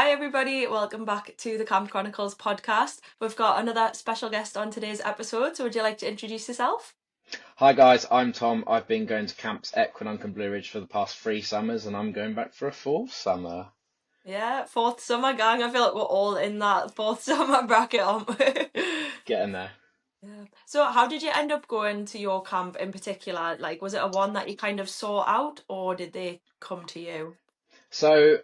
Hi everybody, welcome back to the Camp Chronicles podcast. We've got another special guest on today's episode, so would you like to introduce yourself? Hi guys, I'm Tom. I've been going to camps Equinunk and Blue Ridge for the past 3 summers, and I'm going back for a fourth summer. Yeah, fourth summer gang. I feel like we're all in that fourth summer bracket, aren't we? Getting there. Yeah. So how did you end up going to your camp in particular? Like, was it a one that you kind of saw out or did they come to you? So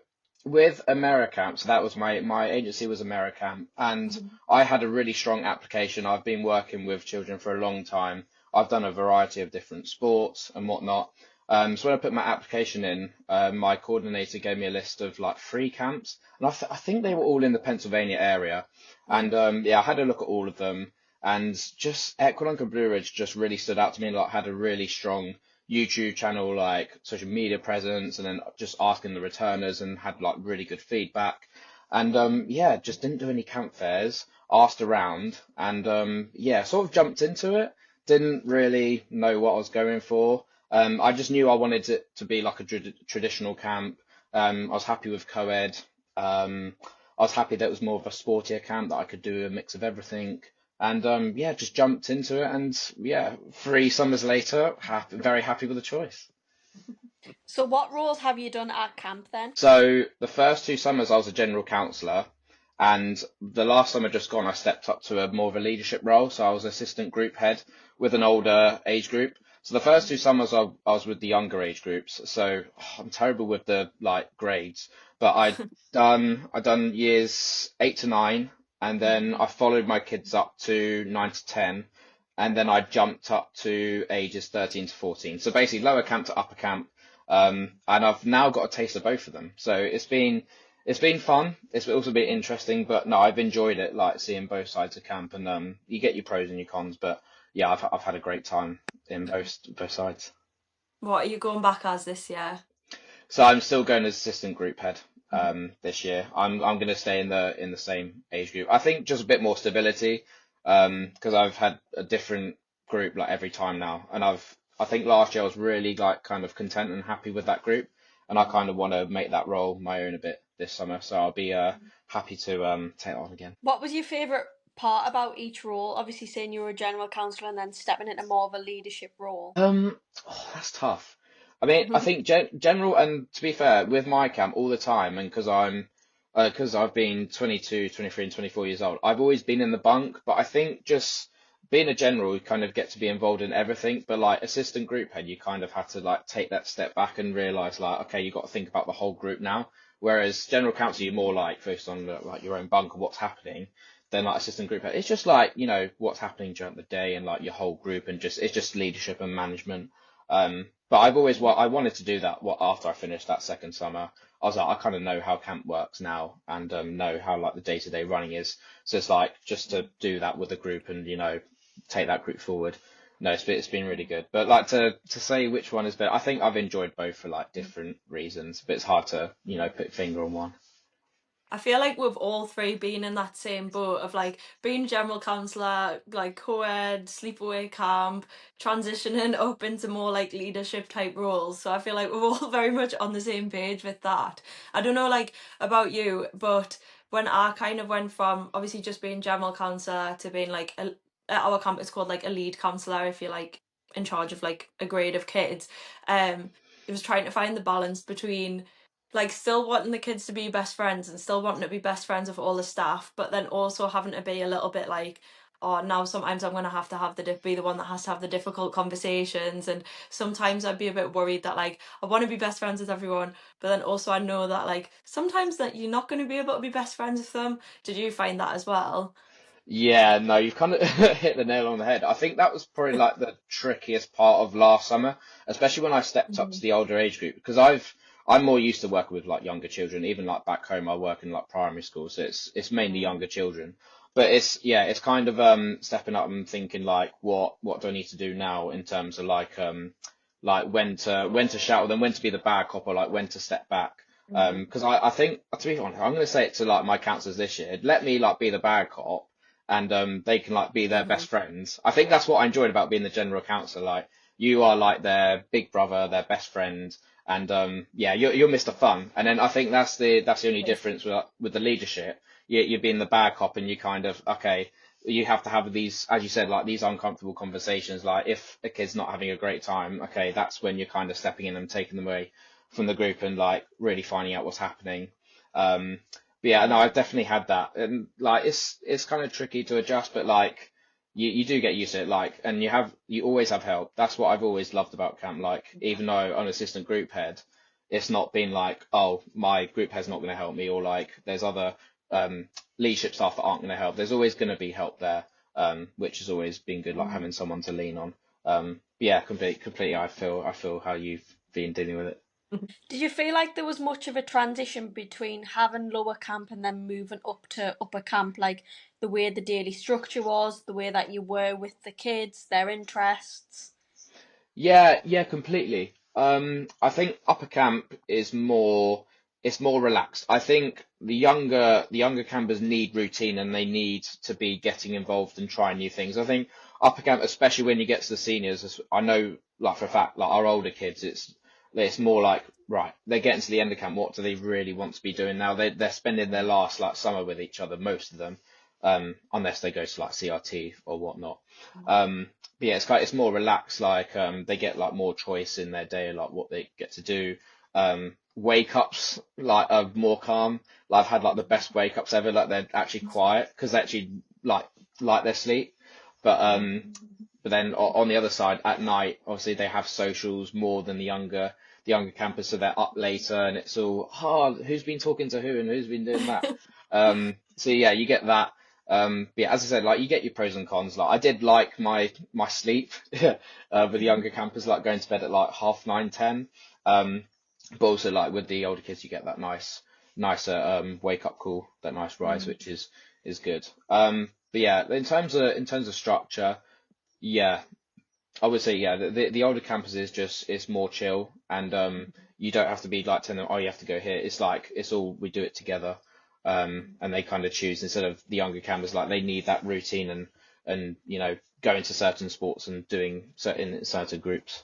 with AmeriCamp, so that was my agency was AmeriCamp, and Mhm. I had a really strong application. I've been working with children for a long time. I've done a variety of different sports and whatnot. So when I put my application in, my coordinator gave me a list of like 3 camps, and I think they were all in the Pennsylvania area. Yeah. And yeah, I had a look at all of them, and just Equinunk and Blue Ridge just really stood out to me. Like had a really strong YouTube channel, like social media presence, and then just asking the returners and had like really good feedback. And yeah, just didn't do any camp fairs, asked around, and yeah, sort of jumped into it. Didn't really know what I was going for. I just knew I wanted it to be like a traditional camp. I was happy with co-ed. I was happy that it was more of a sportier camp that I could do a mix of everything. And yeah, just jumped into it, and yeah, 3 summers later, very happy with the choice. So what roles have you done at camp then? So the first 2 summers, I was a general counsellor, and the last summer just gone, I stepped up to a more of a leadership role. So I was assistant group head with an older age group. So the first 2 summers, I was with the younger age groups. So I'm terrible with the like grades, but I done years 8 to 9, and then I followed my kids up to 9 to 10, and then I jumped up to ages 13 to 14. So basically lower camp to upper camp. And I've now got a taste of both of them. So it's been fun. It's also been interesting, but no, I've enjoyed it, like seeing both sides of camp, and you get your pros and your cons, but yeah, I've had a great time in both sides. What are you going back as this year? So I'm still going as assistant group head this year. I'm going to stay in the same age group. I think just a bit more stability, because I've had a different group like every time now, and I think last year I was really like kind of content and happy with that group, and I kind of want to make that role my own a bit this summer. So I'll be happy to take it on again. What was your favourite part about each role? Obviously saying you were a general counsellor and then stepping into more of a leadership role. Oh, that's tough. I mean, I think general, and to be fair, with my camp all the time, and because I've been 22, 23, and 24 years old, I've always been in the bunk. But I think just being a general, you kind of get to be involved in everything. But like assistant group head, you kind of have to like take that step back and realize like, okay, you got to think about the whole group now. Whereas general counsel, you're more like focused on like your own bunk and what's happening. Then like assistant group head, it's just like what's happening during the day and like your whole group, and just it's just leadership and management. But I wanted to do that. What after I finished that second summer, I was like, I kind of know how camp works now, and know how like the day-to-day running is. So it's like just to do that with a group and take that group forward. No, it's been really good. But like to say which one is better, I think I've enjoyed both for like different reasons. But it's hard to put a finger on one. I feel like we've all three been in that same boat of like being general counsellor, like co-ed, sleepaway camp, transitioning up into more like leadership type roles. So I feel like we're all very much on the same page with that. I don't know like about you, but when I kind of went from obviously just being general counsellor to being like at our camp it's called like a lead counsellor if you're like in charge of like a grade of kids. It was trying to find the balance between like still wanting the kids to be best friends and still wanting to be best friends with all the staff, but then also having to be a little bit like, oh, now sometimes I'm gonna have to be the one that has to have the difficult conversations, and sometimes I'd be a bit worried that like I want to be best friends with everyone, but then also I know that like sometimes that you're not going to be able to be best friends with them. Did you find that as well? Yeah, no, you've kind of hit the nail on the head. I think that was probably like the trickiest part of last summer, especially when I stepped up to Mhm. the older age group, because I'm more used to working with like younger children. Even like back home, I work in like primary school, so it's mainly Mm. younger children. But it's kind of stepping up and thinking like what do I need to do now in terms of like when to shout, or then when to be the bad cop, or like when to step back. Mhm. Because I think, to be honest, I'm going to say it to like my counselors this year. Let me like be the bad cop, and they can like be their best Mhm. friends. I think that's what I enjoyed about being the general counsellor. Like you are like their big brother, their best friend, and yeah, you're Mr. Fun. And then I think that's the only difference with the leadership. You're being the bad cop, and you kind of okay. You have to have these, as you said, like these uncomfortable conversations. Like if a kid's not having a great time, okay, that's when you're kind of stepping in and taking them away from the group and like really finding out what's happening. But yeah, no, I've definitely had that, and like it's kind of tricky to adjust, but like you do get used to it, like, and you always have help. That's what I've always loved about camp. Like, even though I'm an assistant group head, it's not been like, oh, my group head's not going to help me, or like there's other leadership staff that aren't going to help. There's always going to be help there, which has always been good, like having someone to lean on. But yeah, completely. I feel how you've been dealing with it. Did you feel like there was much of a transition between having lower camp and then moving up to upper camp, like the way the daily structure was, the way that you were with the kids, their interests? Yeah, yeah, completely. I think upper camp is it's more relaxed. I think the younger campers need routine and they need to be getting involved and trying new things. I think upper camp, especially when you get to the seniors, I know like for a fact, like our older kids, it's more like right, they're getting to the end of camp. What do they really want to be doing now? They're spending their last like summer with each other, most of them, unless they go to like CRT or whatnot. But yeah, it's more relaxed. Like they get like more choice in their day, like what they get to do. Wake ups like are more calm. Like I've had like the best wake ups ever. Like they're actually quiet because they actually like their sleep. But but then on the other side, at night, obviously they have socials more than the younger campers, so they're up later and it's all hard. Who's been talking to who and who's been doing that? So yeah, you get that. But yeah, as I said, like you get your pros and cons. Like I did like my sleep with the younger campers, like going to bed at like 9:30, 10. But also like with the older kids, you get that nicer wake up call, that nice rise, which is good. But yeah, in terms of structure, yeah, I would say yeah, the older campus is just it's more chill, and you don't have to be like telling them, oh, you have to go here. It's like it's all we do it together, and they kind of choose instead of the younger campus, like they need that routine and going to certain sports and doing certain groups.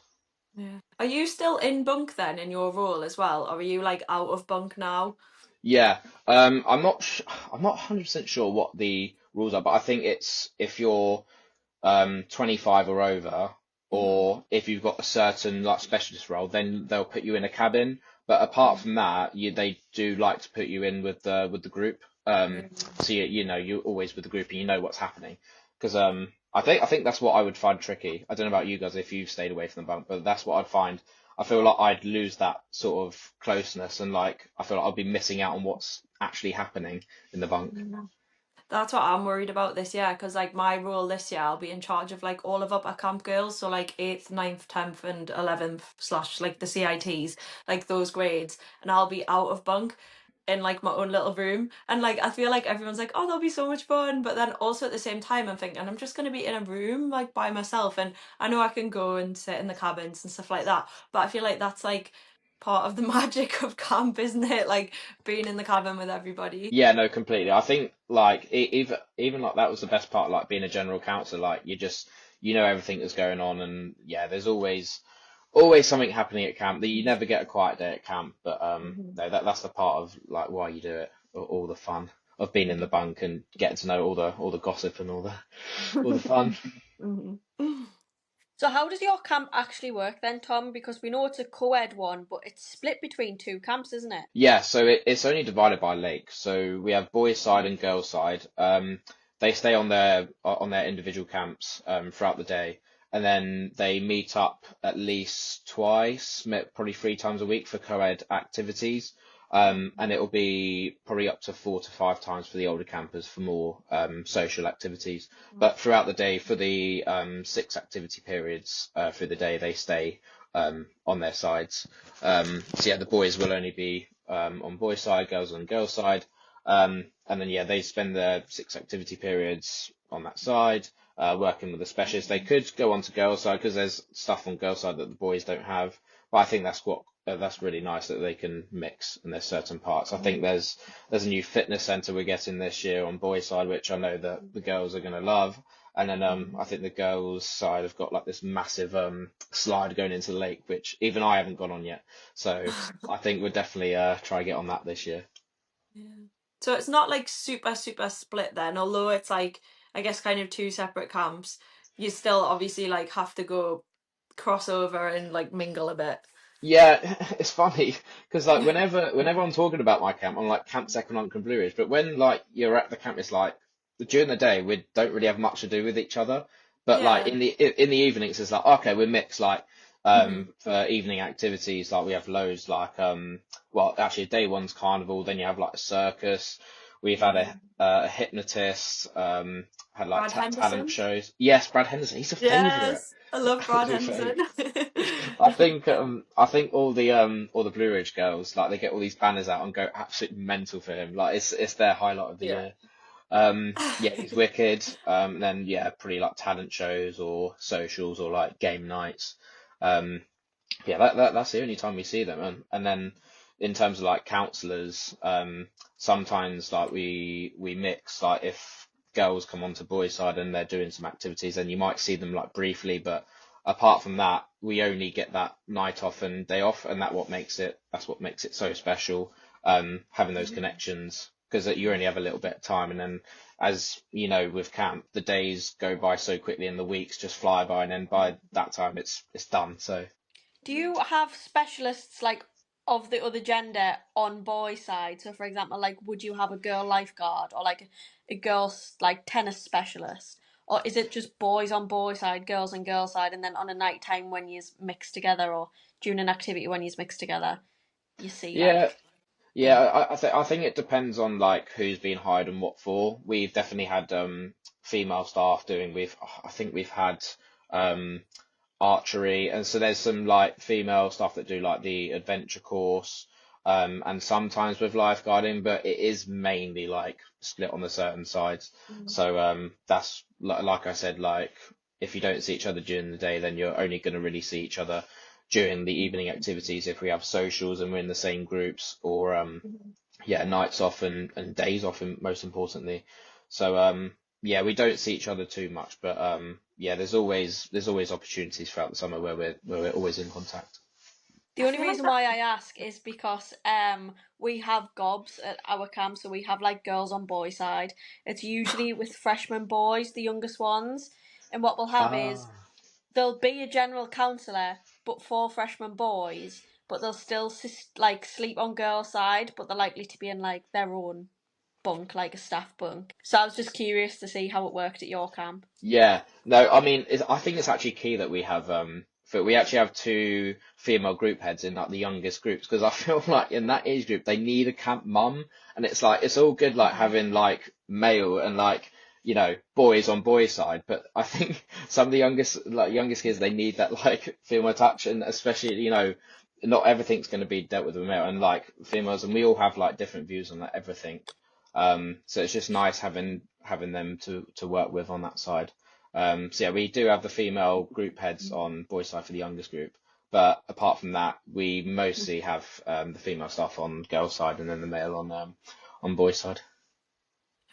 Yeah. Are you still in bunk then in your role as well, or are you like out of bunk now? Yeah, I'm not 100% sure what the rules are, but I think it's if you're 25 or over, Hmm. or if you've got a certain like specialist role, then they'll put you in a cabin. But apart from that, they do like to put you in with the group. Yeah. So you're always with the group and you know what's happening. Because I think that's what I would find tricky. I don't know about you guys if you've stayed away from the bunk, but that's what I'd find. I feel like I'd lose that sort of closeness and like I feel like I'd be missing out on what's actually happening in the bunk. Yeah. That's what I'm worried about this year, because like my role this year, I'll be in charge of like all of upper camp girls, so like 8th, 9th, 10th, and 11th slash like the CITs, like those grades, and I'll be out of bunk in like my own little room, and like I feel like everyone's like, oh, that'll be so much fun, but then also at the same time I'm thinking I'm just gonna be in a room like by myself, and I know I can go and sit in the cabins and stuff like that, but I feel like that's like part of the magic of camp, isn't it? Like being in the cabin with everybody. Yeah, no, completely. I think like even like that was the best part, like being a general counsellor. Like you know everything that's going on, and yeah, there's always something happening at camp. That you never get a quiet day at camp, but no, that's the part of like why you do it, all the fun of being in the bunk and getting to know all the gossip and all the fun. Mhm. So how does your camp actually work then, Tom? Because we know it's a co-ed one, but it's split between two camps, isn't it? Yeah, so it's only divided by lake. So we have boys' side and girls' side. They stay on their individual camps throughout the day, and then they meet up at least twice, probably 3 times a week for co-ed activities. And it'll be probably up to 4 to 5 times for the older campers for more social activities. But throughout the day, for the 6 activity periods through the day, they stay on their sides. So yeah, the boys will only be on boys' side, girls on girls' side. And then yeah, they spend their 6 activity periods on that side, working with the specialists. They could go on to girls' side because there's stuff on girls' side that the boys don't have. But I think that's really nice that they can mix and there's certain parts. I think there's a new fitness center we're getting this year on boys' side, which I know that the girls are going to love. And then I think the girls' side have got like this massive slide going into the lake, which even I haven't gone on yet. So I think we'll definitely try to get on that this year. Yeah. So it's not like super, super split then, although it's like, I guess, kind of two separate camps. You still obviously like have to go cross over and like mingle a bit. Yeah, it's funny because like whenever I'm talking about my camp, I'm like Camp Equinunk and Blue Ridge. But when like you're at the camp, it's like during the day we don't really have much to do with each other. But like Yeah. in the evenings, it's like okay, we're mixed. Like Hmm. for evening activities, like we have loads. Like well, actually, day one's carnival. Then you have like a circus. We've had Yeah. a hypnotist. Had like Brad ta talent Henderson. shows. Yes, Brad Henderson. He's a favourite. Yes, I love Brad He's a Henderson. favourite. I think all the Blue Ridge girls like they get all these banners out and go absolutely mental for him. Like it's their highlight of the Yeah. year. Yeah, he's wicked. And then yeah, pretty like talent shows or socials or like game nights. Um, yeah, that's the only time we see them. And then in terms of like counselors, sometimes like we mix like if girls come onto boys' side and they're doing some activities, then you might see them like briefly, but apart from that, we only get that night off and day off, and that's what makes it so special. Having those connections because you only have a little bit of time, and then as you know with camp, the days go by so quickly and the weeks just fly by, and then by that time it's done. So. Do you have specialists like of the other gender on boy side? So, for example, like would you have a girl lifeguard or like a girl like tennis specialist, or is it just boys on boy side, girls on girl side, and then on a night time when you mix together, or during an activity when you mix together, you see Yeah, like yeah, yeah. I think it depends on like who's been hired and what for. We've definitely had female staff doing I think we've had um archery, and so there's some like female stuff that do like the adventure course, and sometimes with lifeguarding, but it is mainly like split on the certain sides. So that's like I said, like if you don't see each other during the day, then you're only going to really see each other during the evening activities if we have socials and we're in the same groups, or yeah, nights off and days off, most importantly. So yeah, we don't see each other too much, but yeah, there's always opportunities throughout the summer where we're always in contact. The I only feel like reason that. why I ask is because we have gobs at our camp, so we have like girls on boy side. It's usually with freshman boys, the youngest ones, and what we'll have is Ah. there'll be a general counsellor, but for freshman boys, but they'll still like sleep on girls' side, but they're likely to be in like their own bunk, like a staff bunk. So I was just curious to see how it worked at your camp. Yeah, no, I mean, I think it's actually key that we actually have two female group heads in like the youngest groups because I feel like in that age group they need a camp mum, and it's like it's all good like Mhm. having like male and like boys on boys side, but I think some of the youngest kids they need that like female touch, and especially not everything's going to be dealt with male and like females, and we all have like different views on like everything. So it's just nice having them to work with on that side. So yeah, we do have the female group heads on boys side for the youngest group, but apart from that, we mostly have the female staff on girls side and then the male on boys side.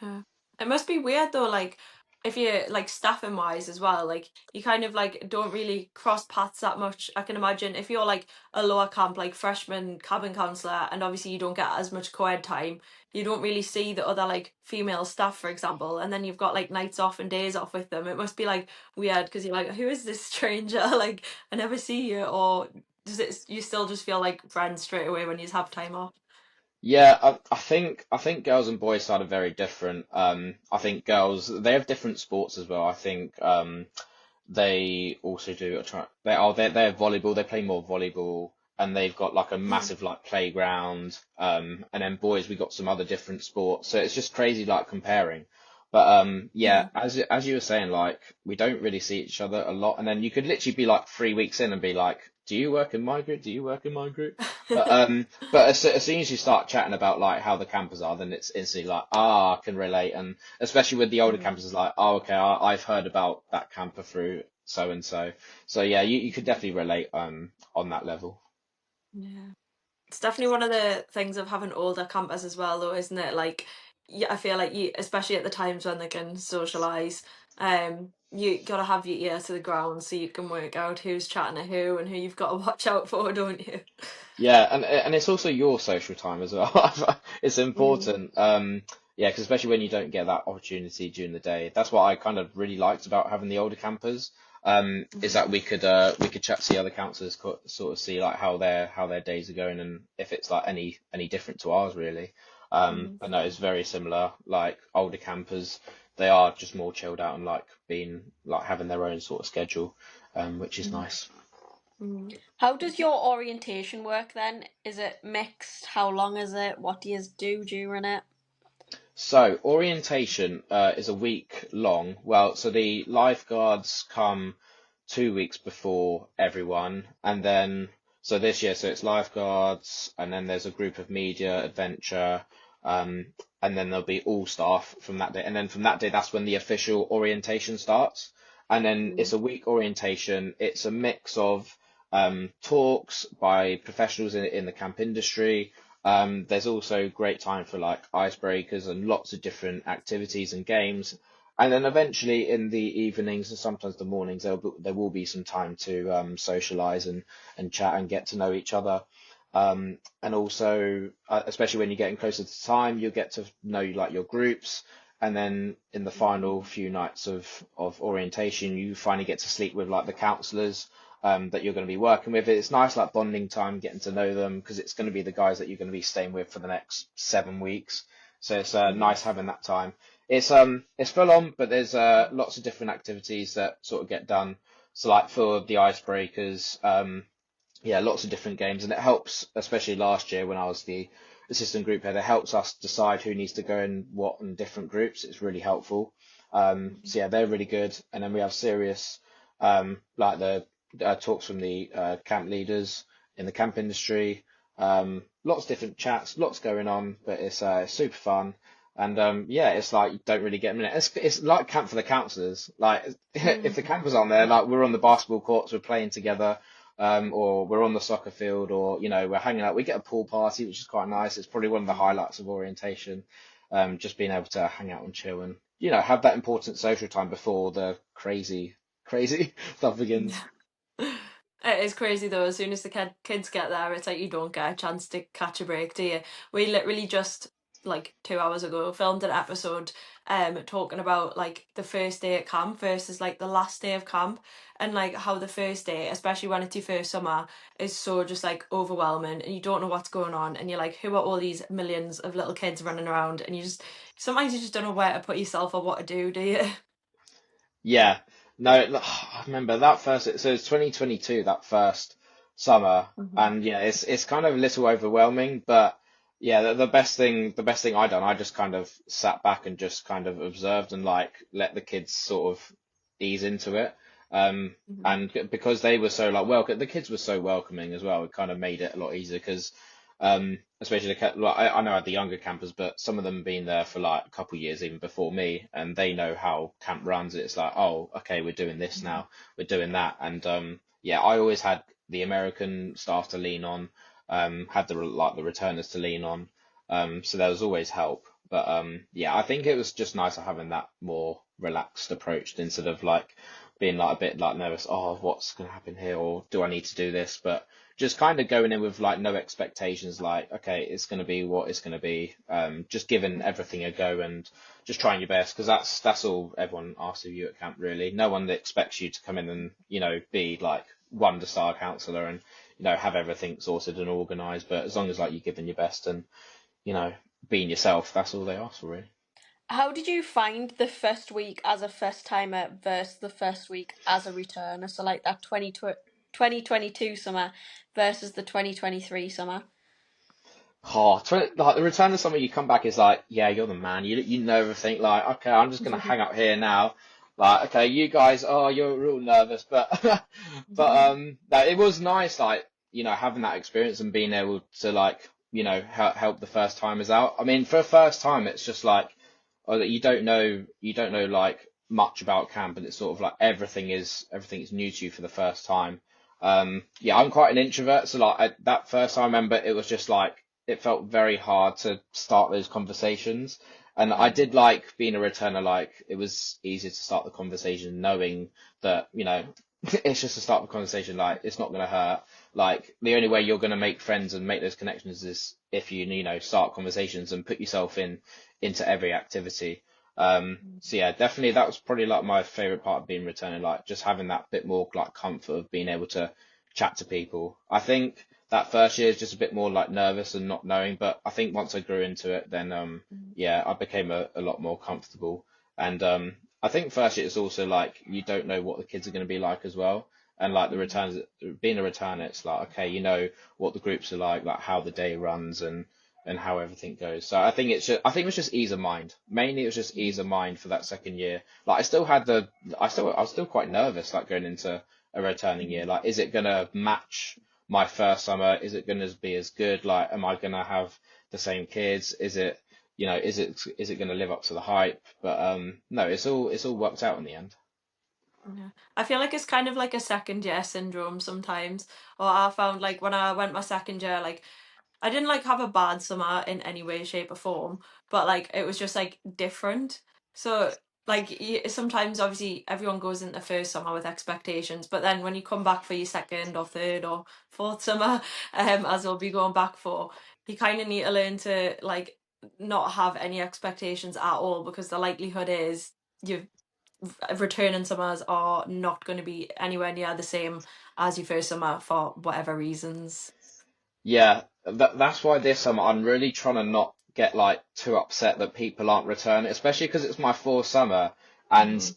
Yeah. It must be weird though, like if you like staffing wise as well, like you kind of like don't really cross paths that much. I can imagine if you're like a lower camp, like freshman cabin counselor, and obviously you don't get as much co-ed time, you don't really see the other like female staff, for example, and then you've got like nights off and days off with them. It must be like weird because you're like, who is this stranger? Like I never see you, or does it? You still just feel like friends straight away when you have time off? Yeah, I think girls and boys side are very different. I think girls they have different sports as well. I think they also do a try. They're volleyball. They play more volleyball, and they've got like a Mhm. massive like playground. And then boys, we got some other different sports. So it's just crazy like comparing. But yeah, Mhm. as you were saying, like we don't really see each other a lot, and then you could literally be like 3 weeks in and be like, "Do you work in my group? Do you work in my group?" But as soon as you start chatting about like how the campers are, then it's instantly like, I can relate, and especially with the older Mhm. campers, it's like, oh, okay, I've heard about that camper through so and so. So yeah, you could definitely relate on that level. Yeah. It's definitely one of the things of having older campers as well, though, isn't it? Like, yeah, I feel like you, especially at the times when they can socialise, you gotta have your ear to the ground so you can work out who's chatting to who and who you've got to watch out for, don't you? Yeah, and it's also your social time as well. It's Mm, important. Yeah, because especially when you don't get that opportunity during the day. That's what I kind of really liked about having the older campers. Is mhm, that we could chat to the other councillors, sort of see like how their days are going and if it's like any different to ours really. mhm, But no, it's very similar. Like older campers, they are just more chilled out and like being like having their own sort of schedule, which is nice. mhm. How does your orientation work then? Is it mixed? How long is it? What do you do during it? So orientation is a week long. Well, so the lifeguards come 2 weeks before everyone, and then so this year, so it's lifeguards, and then there's a group of media, adventure, um, and then there'll be all staff from that day, and then from that day, that's when the official orientation starts, and then it's Mhm, a week orientation. It's a mix of talks by professionals in the camp industry. There's also great time for like icebreakers and lots of different activities and games. And then eventually in the evenings and sometimes the mornings, there will be some time to socialize and chat and get to know each other. And also, especially when you're getting closer to time, you'll get to know like your groups. And then in the final few nights of orientation, you finally get to sleep with like the counselors that you're going to be working with. It's nice, like bonding time, getting to know them because it's going to be the guys that you're going to be staying with for the next 7 weeks. So it's mhm, nice having that time. It's full on, but there's lots of different activities that sort of get done. So like for the icebreakers, yeah, lots of different games, and it helps, especially last year when I was the assistant group head, it helps us decide who needs to go in what in different groups. It's really helpful. So yeah, they're really good. And then we have serious, like the talks from the camp leaders in the camp industry. Lots of different chats, lots going on, but it's super fun. And yeah, it's like you don't really get a minute. It's like camp for the counsellors. Like if the mhm, campers on there, like we're on the basketball courts, we're playing together, or we're on the soccer field, or we're hanging out. We get a pool party, which is quite nice. It's probably one of the mhm. highlights of orientation. Just being able to hang out and chill and have that important social time before the crazy stuff begins. It is crazy though. As soon as the kids get there, it's like you don't get a chance to catch a break, do you? We literally just like 2 hours ago filmed an episode talking about like the first day at camp versus like the last day of camp and like how the first day, especially when it's your first summer, is so just like overwhelming and you don't know what's going on and you're like, who are all these millions of little kids running around and you just sometimes you just don't know where to put yourself or what to do you? Yeah, no, I remember that first. So it's 2022, that first summer, Mhm. and yeah, it's kind of a little overwhelming, but yeah, the best thing I done, I just kind of sat back and just kind of observed and like let the kids sort of ease into it. Mhm. And because they were so like welcome, the kids were so welcoming as well. It kind of made it a lot easier because especially like I know I had the younger campers, but some of them been there for like a couple of years even before me, and they know how camp runs. It's like, oh, okay, we're doing this Mhm. now, we're doing that, and yeah, I always had the American staff to lean on, had the returners to lean on, so there was always help. But yeah, I think it was just nicer having that more relaxed approach instead of like being like a bit like nervous. Oh, what's going to happen here, or do I need to do this? But just kind of going in with like no expectations, like okay, it's going to be what it's going to be. Just giving everything a go and just trying your best because that's all everyone asks of you at camp really. No one expects you to come in and be like wonder star counselor and have everything sorted and organised. But as long as like you're giving your best and you know being yourself, that's all they ask for really. How did you find the first week as a first timer versus the first week as a returner? So like that 2022 summer versus the 2023 summer. Oh, like the return of summer, you come back is like, yeah, you're the man. You know everything. Like, okay, I'm just gonna hang out here now. Like, okay, you guys, oh, you're real nervous, but no, it was nice, like having that experience and being able to like help the first timers out. I mean, for a first time, it's just like, oh, that you don't know like much about camp, and it's sort of like everything is new to you for the first time. Yeah, I'm quite an introvert, so like that first time I remember it was just like it felt very hard to start those conversations. And I did like being a returner, like it was easier to start the conversation knowing that, it's just to start the conversation, like it's not going to hurt. Like the only way you're going to make friends and make those connections is if start conversations and put yourself into every activity. So yeah, definitely that was probably like my favorite part of being returning, like just having that bit more like comfort of being able to chat to people. I think that first year is just a bit more like nervous and not knowing, but I think once I grew into it, then yeah, I became a lot more comfortable. And I think first year it's also like you don't know what the kids are going to be like as well. And like the returns, being a returner, it's like okay, you know what the groups are like how the day runs and how everything goes. So I think it was just ease of mind. Mainly it was just ease of mind for that second year. Like I was still quite nervous like going into a returning year. Like is it gonna match my first summer? Is it gonna be as good? Like am I gonna have the same kids? Is it is it gonna live up to the hype? But no, it's all worked out in the end. Yeah. I feel like it's kind of like a second year syndrome sometimes. Or I found like when I went my second year, like I didn't like have a bad summer in any way, shape, or form, but like it was just like different. So like sometimes obviously everyone goes into first summer with expectations, but then when you come back for your second or third or fourth summer, as we'll be going back for, you kind of need to learn to like not have any expectations at all because the likelihood is you've returning summers are not going to be anywhere near the same as your first summer for whatever reasons. Yeah, that's why this summer I'm really trying to not get like too upset that people aren't returning, especially because it's my fourth summer and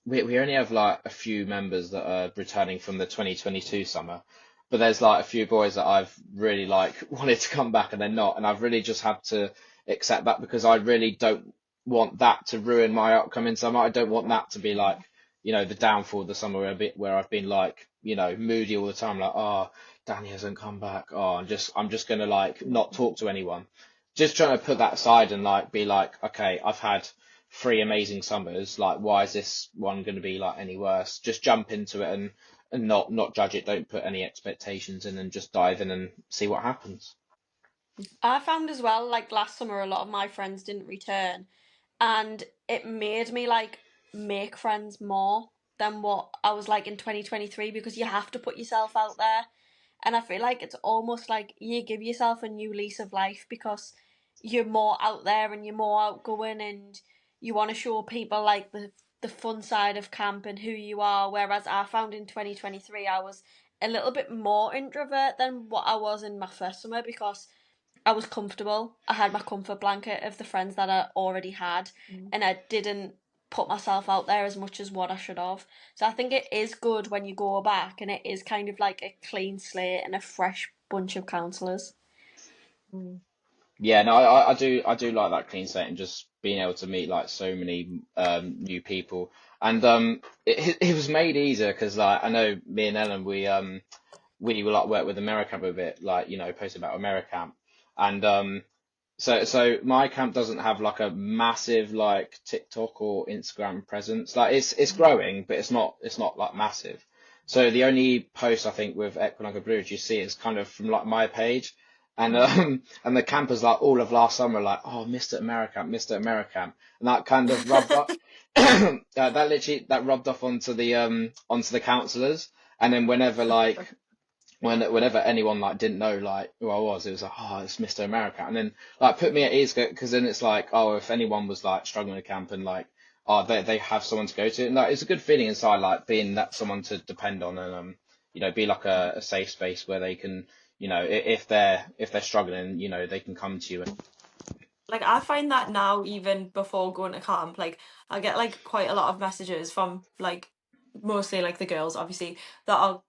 we only have like a few members that are returning from the 2022 summer, but there's like a few boys that I've really like wanted to come back and they're not, and I've really just had to accept that because I really don't want that to ruin my upcoming summer. I don't want that to be like, the downfall of the summer where I've been like, moody all the time, like, oh. Danny hasn't come back. Oh, I'm just gonna like not talk to anyone. Just trying to put that aside and like be like, okay, I've had three amazing summers. Like, why is this one gonna be like any worse? Just jump into it and not judge it. Don't put any expectations in and just dive in and see what happens. I found as well, like last summer, a lot of my friends didn't return, and it made me like make friends more than what I was like in 2023 because you have to put yourself out there. And I feel like it's almost like you give yourself a new lease of life because you're more out there and you're more outgoing and you want to show people like the fun side of camp and who you are. Whereas I found in 2023 I was a little bit more introvert than what I was in my first summer because I was comfortable. I had my comfort blanket of the friends that I already had, and I didn't put myself out there as much as what I should have. So I think it is good when you go back, and it is kind of like a clean slate and a fresh bunch of counsellors. Mm. Yeah, no, I do like that clean slate and just being able to meet like so many new people. And it was made easier because like I know me and Ellen we will like work with AmeriCamp a bit, like post about AmeriCamp, and so my camp doesn't have like a massive like TikTok or Instagram presence. Like it's growing, but it's not like massive. So the only post I think with Equinunk Blue you see is kind of from like my page, and and the campers like all of last summer like oh Mr. AmeriCamp, Mr. AmeriCamp, and that kind of rubbed up. That rubbed off onto the counsellors, and then whenever anyone like didn't know like who I was, it was like, oh, it's Mr. America, and then like put me at ease because then it's like, oh, if anyone was like struggling with camp and like, oh, they have someone to go to, and like it's a good feeling inside, like being that someone to depend on and be like a safe space where they can, if they're struggling, they can come to you. Like I find that now even before going to camp, like I get like quite a lot of messages from like mostly like the girls obviously that are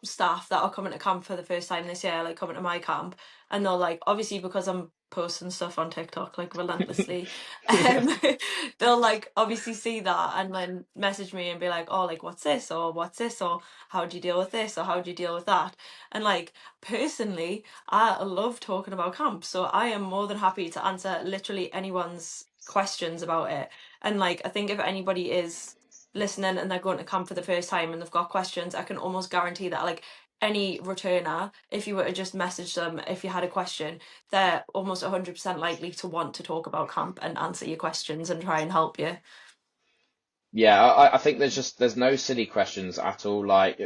staff that are coming to camp for the first time this year, like coming to my camp, and they'll like obviously because I'm posting stuff on TikTok like relentlessly, Yeah. um they'll like obviously see that and then message me and be like, oh like what's this or what's this or how do you deal with this or how do you deal with that, and like personally I love talking about camp, so I am more than happy to answer literally anyone's questions about it. And like, I think if anybody is listening and they're going to camp for the first time and they've got questions, I can almost guarantee that like any returner, if you were to just message them if you had a question, they're almost 100% likely to want to talk about camp and answer your questions and try and help you. Yeah, I think there's no silly questions at all. Like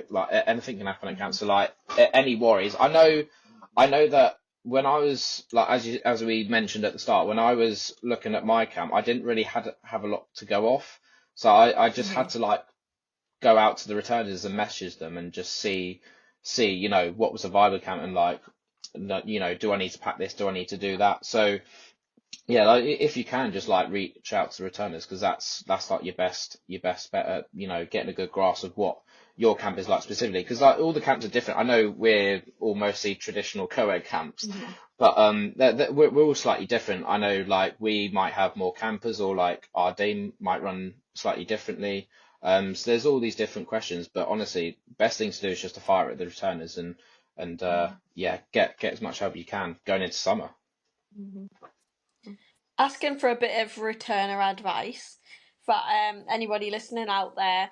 anything can happen at camp. So like any worries. I know that when I was like as we mentioned at the start, when I was looking at my camp, I didn't really have a lot to go off. So I just had to like go out to the returners and message them and just see what was a viable camp and like do I need to pack this? Do I need to do that? So yeah, like if you can just like reach out to the returners because that's like your best bet at getting a good grasp of what your camp is like specifically because like all the camps are different. I know we're all mostly traditional co-ed camps, but we're all slightly different. I know like we might have more campers or like our day might run slightly differently. So there's all these different questions, but honestly, best thing to do is just to fire at the returners and yeah, get as much help you can going into summer. Asking for a bit of returner advice for anybody listening out there.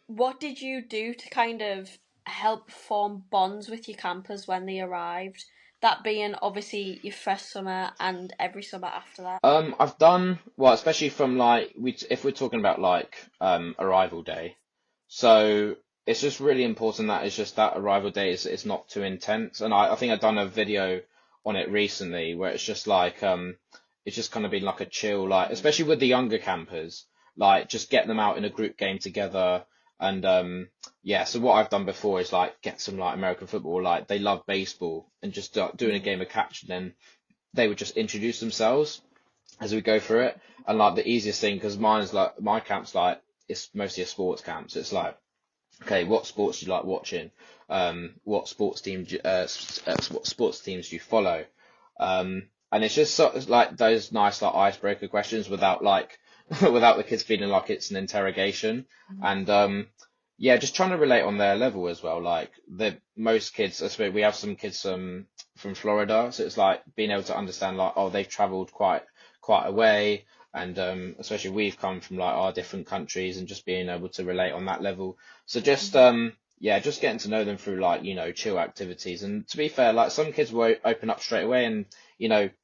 What did you do to kind of help form bonds with your campers when they arrived? That being obviously your first summer and every summer after that. I've done well, especially from like if we're talking about like arrival day. So it's just really important that it's just that arrival day is not too intense. And I think I've done a video on it recently where it's just like it's just kind of been like a chill, like especially with the younger campers, like just getting them out in a group game together. And yeah, so what I've done before is like get some like American football, like they love baseball, and just doing a game of catch, and then they would just introduce themselves as we go through it. And like the easiest thing, because mine's like my camp's like it's mostly a sports camp, so it's like, okay, what sports do you like watching? What sports team what sports teams do you follow? And it's just sort of like those nice like icebreaker questions without like without the kids feeling like it's an interrogation. And yeah, just trying to relate on their level as well. Like the most kids, I suppose we have some kids from Florida, so it's like being able to understand like, oh, they've traveled quite a way, and especially we've come from like our different countries, and just being able to relate on that level. So just yeah, just getting to know them through like chill activities. And to be fair, like some kids will open up straight away and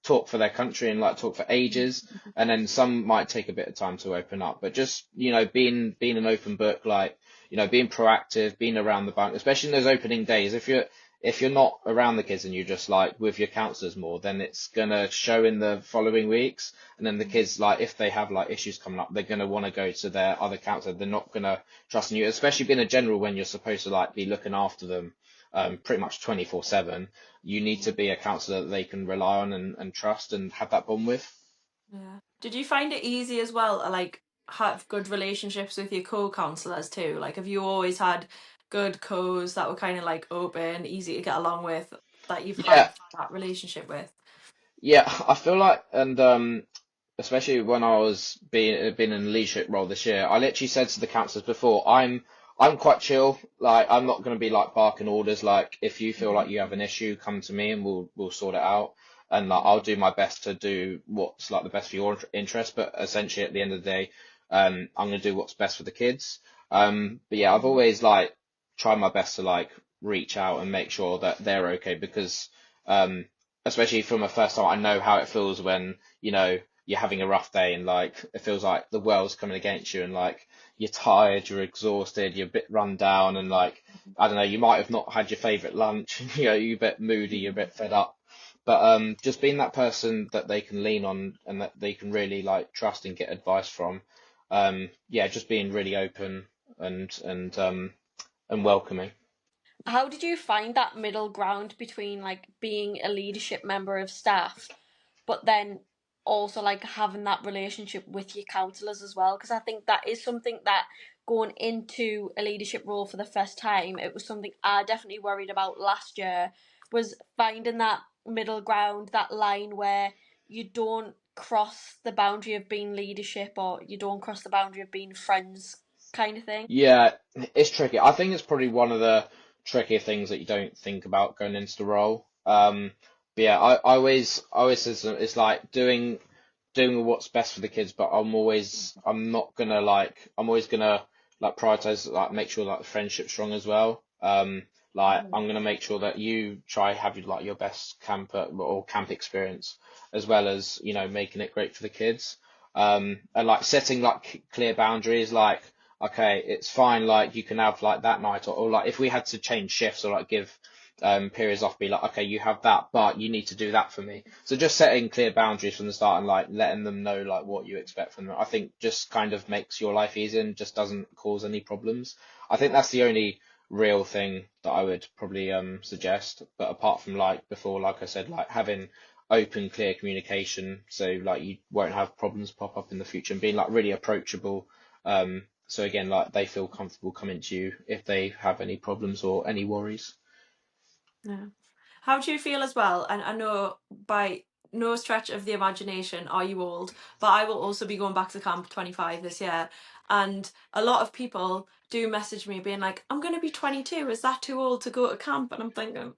talk for their country and like talk for ages, and then some might take a bit of time to open up. But just being an open book, like being proactive, being around the bunk, especially in those opening days. If you're not around the kids and you're just like with your counsellors more, then it's gonna show in the following weeks. And then the kids, like if they have like issues coming up, they're gonna want to go to their other counsellor. They're not gonna trust in you, especially being a general when you're supposed to like be looking after them pretty much 24/7. You need to be a counsellor that they can rely on and trust and have that bond with. Yeah. Did you find it easy as well to like have good relationships with your co-counselors too? Like, have you always had good co's that were kind of like open, easy to get along with, that you've Yeah, had that relationship with? yeah, I feel like, and especially when I was being in a leadership role this year, I literally said to the councillors before, I'm quite chill. Like I'm not going to be like barking orders. Like if you feel like you have an issue, come to me and we'll sort it out. And like I'll do my best to do what's like the best for your interest. But essentially, at the end of the day, I'm going to do what's best for the kids. But yeah, I've always like tried my best to like reach out and make sure that they're okay because um, especially from a first time, I know how it feels when you're having a rough day and like it feels like the world's coming against you and like you're tired, you're exhausted, you're a bit run down, and like I don't know, you might have not had your favorite lunch, you're a bit moody, you're a bit fed up. But just being that person that they can lean on and that they can really like trust and get advice from, yeah, just being really open and welcoming. How did you find that middle ground between like being a leadership member of staff, but then also like having that relationship with your counsellors as well? Because I think that is something that going into a leadership role for the first time, it was something I definitely worried about last year, was finding that middle ground, that line where you don't cross the boundary of being leadership or you don't cross the boundary of being friends kind of thing. Yeah, it's tricky. I think it's probably one of the trickier things that you don't think about going into the role. But yeah, I always says it's like doing what's best for the kids, but I'm always gonna like prioritize like make sure like the friendship's strong as well. Like, Mhm. I'm gonna make sure that you try have like your best camp experience, as well as, making it great for the kids. And like setting like clear boundaries, like, okay, it's fine, like you can have like that night, or like if we had to change shifts or like give periods off, be like, okay, you have that, but you need to do that for me. So just setting clear boundaries from the start and like letting them know like what you expect from them, I think just kind of makes your life easier and just doesn't cause any problems. I think that's the only real thing that I would probably suggest. But apart from like before, like I said, like having open, clear communication, so like you won't have problems pop up in the future, and being like really approachable. So again, like they feel comfortable coming to you if they have any problems or any worries. Yeah. How do you feel as well? And I know by no stretch of the imagination are you old, but I will also be going back to Camp 25 this year. And a lot of people do message me being like, I'm going to be 22. Is that too old to go to camp? And I'm thinking,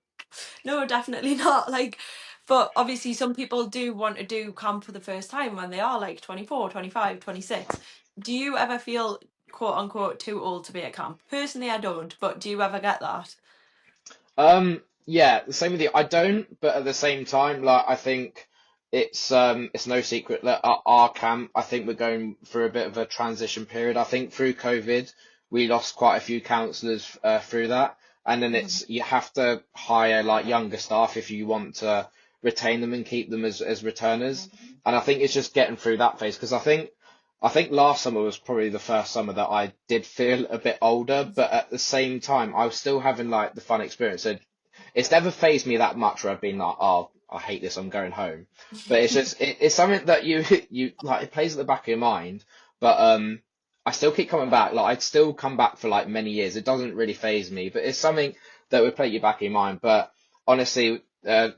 no, definitely not. Like, but obviously some people do want to do camp for the first time when they are like 24, 25, 26. Do you ever feel quote unquote too old to be at camp? Personally, I don't, but do you ever get that? Yeah, the same with you. I don't, but at the same time, like I think it's no secret that our camp, I think we're going through a bit of a transition period. I think through COVID, we lost quite a few counsellors through that, and then Mhm. it's you have to hire like younger staff if you want to retain them and keep them as returners. And I think it's just getting through that phase, because I think last summer was probably the first summer that I did feel a bit older, but at the same time, I was still having like the fun experience. So it's never phased me that much where I've been like, oh, I hate this, I'm going home. But it's just it's something that you like, it plays at the back of your mind. But I still keep coming back. Like I'd still come back for like many years. It doesn't really phase me, but it's something that would play at your back of your mind. But honestly,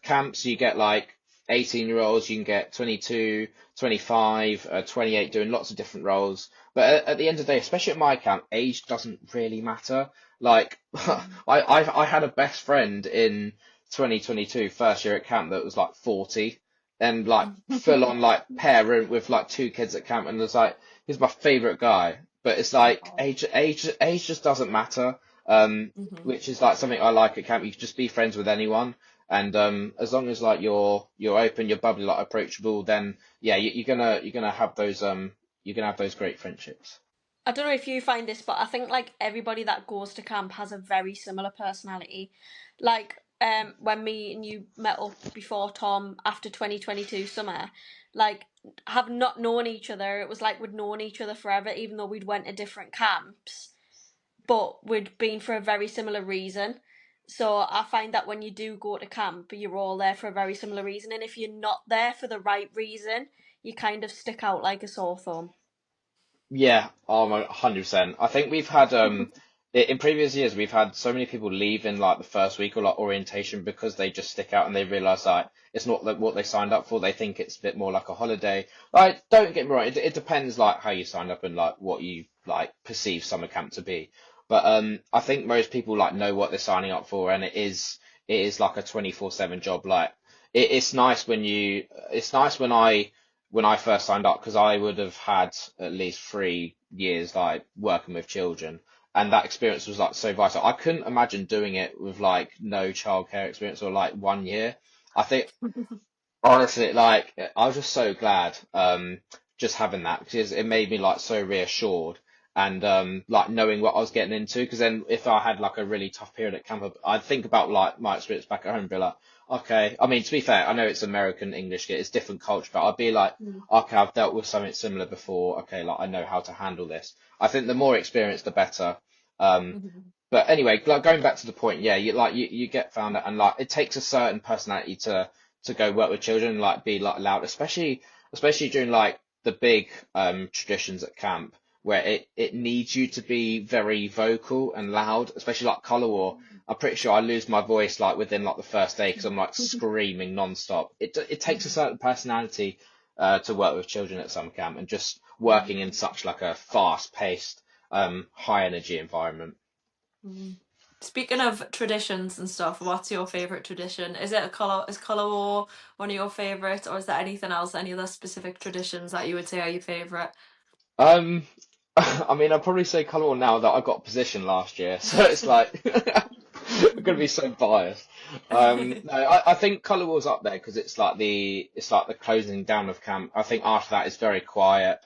camps, you get like 18-year-olds, you can get 22, 25, 28, doing lots of different roles. But at the end of the day, especially at my camp, age doesn't really matter. Like, I had a best friend in 2022, first year at camp, that was like 40, and like full on like parent with like two kids at camp, and it's like he's my favorite guy. But it's like age just doesn't matter. Mhm. Which is like something I like at camp. You can just be friends with anyone, and as long as like you're open, you're bubbly, like approachable, then yeah, you're gonna have those great friendships. I don't know if you find this, but I think like everybody that goes to camp has a very similar personality. Like when me and you met up before Tom after 2022 summer, like have not known each other. It was like we'd known each other forever, even though we'd went to different camps, but we'd been for a very similar reason. So I find that when you do go to camp, you're all there for a very similar reason, and if you're not there for the right reason, you kind of stick out like a sore thumb. Yeah, 100%. I think we've had in previous years we've had so many people leave in like the first week or like orientation because they just stick out and they realize like it's not like what they signed up for. They think it's a bit more like a holiday. Like, don't get me wrong, it depends like how you signed up and like what you like perceive summer camp to be. But I think most people like know what they're signing up for, and it is like a 24/7 job. Like it's nice it's nice when I first signed up, because I would have had at least 3 years like working with children, and that experience was like so vital. I couldn't imagine doing it with like no childcare experience or like 1 year. I think honestly, like I was just so glad just having that, because it made me like so reassured, and like knowing what I was getting into. Because then if I had like a really tough period at camp, I'd think about like my experience back at home and be like, okay, I mean, to be fair, I know it's American English, it's different culture, but I'd be like, Mm. okay, I've dealt with something similar before. Okay, like I know how to handle this. I think the more experience, the better. Um, Mhm. but anyway, like going back to the point, yeah, you get found out, and like it takes a certain personality to go work with children, and like be like loud, especially during like the big traditions at camp, where it needs you to be very vocal and loud, especially like color war. I'm pretty sure I lose my voice like within like the first day, because I'm like screaming non-stop. It takes a certain personality to work with children at some camp, and just working in such like a fast-paced, high energy environment. Mm. Speaking of traditions and stuff, what's your favourite tradition? Is it a colour? Is colour war one of your favourites, or is there anything else? Any other specific traditions that you would say are your favourite? Um, I mean, I'd probably say color war now that I got a position last year, so it's like I'm gonna be so biased. No, I think Colour War's up there because it's like the closing down of camp. I think after that it's very quiet.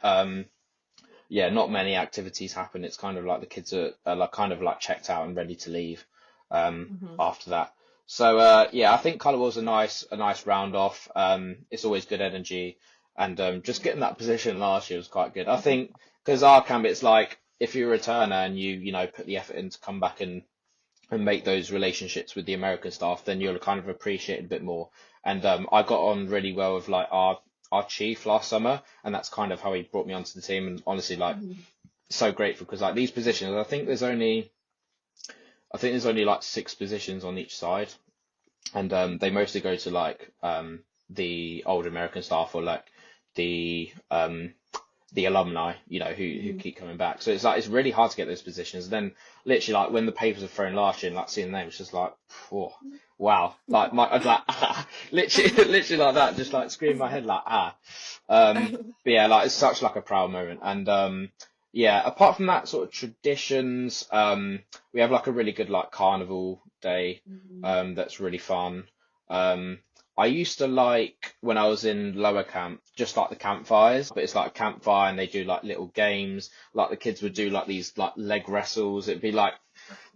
Yeah, not many activities happen. It's kind of like the kids are like kind of like checked out and ready to leave Mhm. after that. So yeah, I think Colour War's a nice round off. It's always good energy, and just getting that position last year was quite good. I think because our camp, it's like if you're a returner and you know put the effort in to come back and make those relationships with the American staff, then you'll kind of appreciate it a bit more. And I got on really well with like our chief last summer, and that's kind of how he brought me onto the team. And honestly, like Mhm. so grateful because like these positions, I think there's only like 6 positions on each side, and they mostly go to like the older American staff or like the the alumni, you know, who Mhm. keep coming back. So it's like it's really hard to get those positions. And then literally like when the papers are thrown last year and like seeing them, it's just like, whoa, wow. Like my I'd like literally literally like that, just like screaming my head like but yeah, like it's such like a proud moment. And yeah, apart from that sort of traditions, we have like a really good like carnival day, Mhm. that's really fun. Um I used to like when I was in lower camp, just like the campfires, but it's like a campfire and they do like little games. Like the kids would do like these like leg wrestles. It'd be like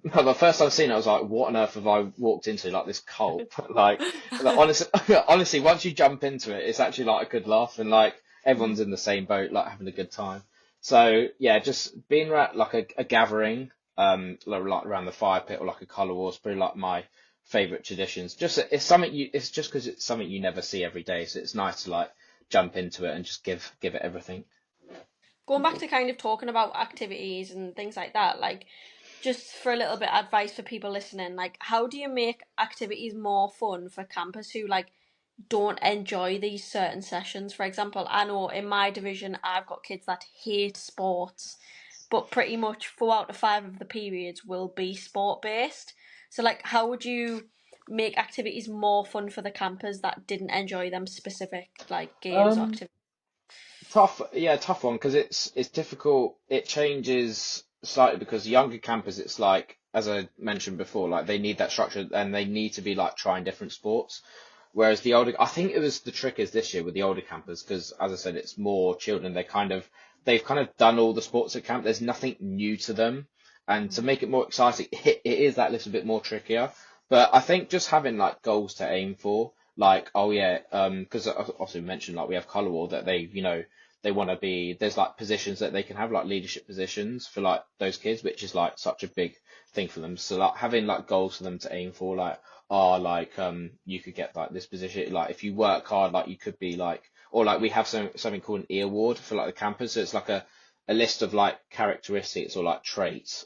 the first time I've seen it, I was like, what on earth have I walked into? Like this cult. Like honestly, honestly, once you jump into it, it's actually like a good laugh and like everyone's in the same boat, like having a good time. So yeah, just being at like a gathering, like around the fire pit or like a colour war is probably like my favorite traditions. Just it's something it's just because it's something you never see every day, so it's nice to like jump into it and just give it everything. Going back to kind of talking about activities and things like that, like just for a little bit of advice for people listening, like how do you make activities more fun for campers who like don't enjoy these certain sessions? For example, I know in my division I've got kids that hate sports, but pretty much 4 out of 5 of the periods will be sport based. So like how would you make activities more fun for the campers that didn't enjoy them specific like games or Um, activities? Tough, yeah, tough one because it's difficult. It changes slightly because younger campers, it's like as I mentioned before, like they need that structure and they need to be like trying different sports. Whereas the older, I think it was the trick is this year with the older campers because as I said, it's more children. They've kind of done all the sports at camp. There's nothing new to them, and to make it more exciting, it is that little bit more trickier. But I think just having like goals to aim for, like oh yeah, because I also mentioned like we have color war that they you know they want to be there's like positions that they can have like leadership positions for like those kids, which is like such a big thing for them. So like having like goals for them to aim for, like are like you could get like this position, like if you work hard, like you could be like, or like we have something called an E award for like the campus. So it's like a list of like characteristics or like traits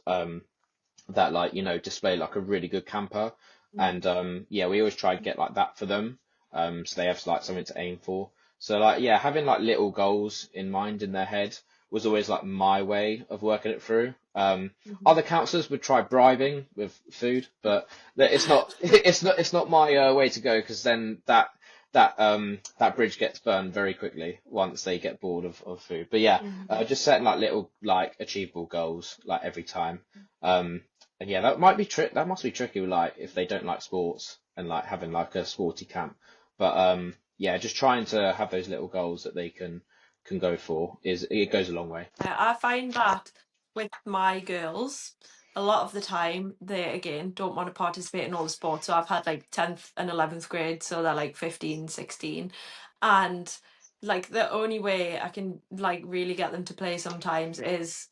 that like you know display like a really good camper. And yeah, we always try to get like that for them, so they have like something to aim for. So like yeah, having like little goals in mind in their head was always like my way of working it through. Other counsellors would try bribing with food, but it's not it's not my way to go because then that bridge gets burned very quickly once they get bored of food. But yeah, Mhm. just setting like little like achievable goals like every time. Um, and yeah, that might be that must be tricky, like if they don't like sports and like having like a sporty camp. But yeah, just trying to have those little goals that they can go for is it goes a long way. I find that with my girls, a lot of the time they again don't want to participate in all the sports. So I've had like 10th and 11th grade, so they're like 15, 16, and like the only way I can like really get them to play sometimes is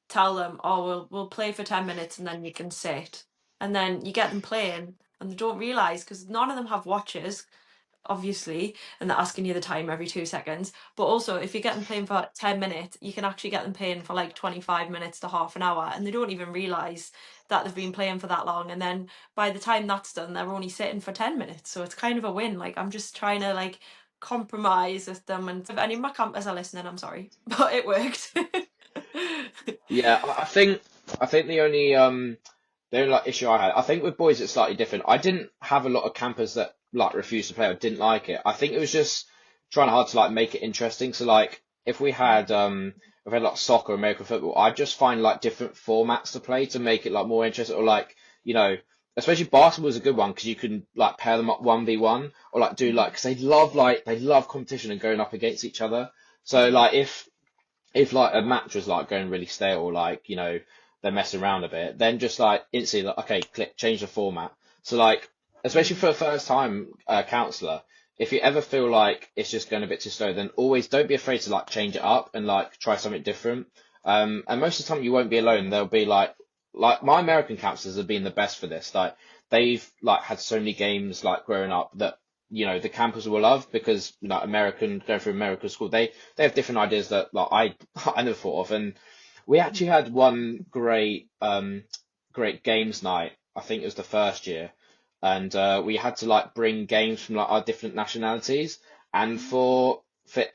tell them, oh, we'll play for 10 minutes and then you can sit. And then you get them playing and they don't realize because none of them have watches obviously, and they're asking you the time every 2 seconds. But also, if you get them playing for 10 minutes, you can actually get them playing for like 25 minutes to half an hour, and they don't even realise that they've been playing for that long. And then by the time that's done, they're only sitting for 10 minutes. So it's kind of a win. Like, I'm just trying to like compromise with them. And if any of my campers are listening, I'm sorry, but it worked. Yeah, I think the only like issue I had, I think with boys it's slightly different. I didn't have a lot of campers that like refused to play or didn't like it. I think it was just trying hard to like make it interesting. So like if we had like soccer or American football, I'd just find like different formats to play to make it like more interesting or like, you know, especially basketball is a good one because you can like pair them up 1v1 or like do like because they love competition and going up against each other. So like if like a match was like going really stale or like they're messing around a bit, then just like instantly like okay, click change the format. So like especially for a first time counselor, if you ever feel like it's just going a bit too slow, then always don't be afraid to like change it up and like try something different. And most of the time you won't be alone. There'll be like my American counselors have been the best for this. Like they've like had so many games like growing up that the campers will love because American going through American school they have different ideas that like I never thought of. And we actually had one great games night. I think it was the first year, and we had to like bring games from like our different nationalities. And for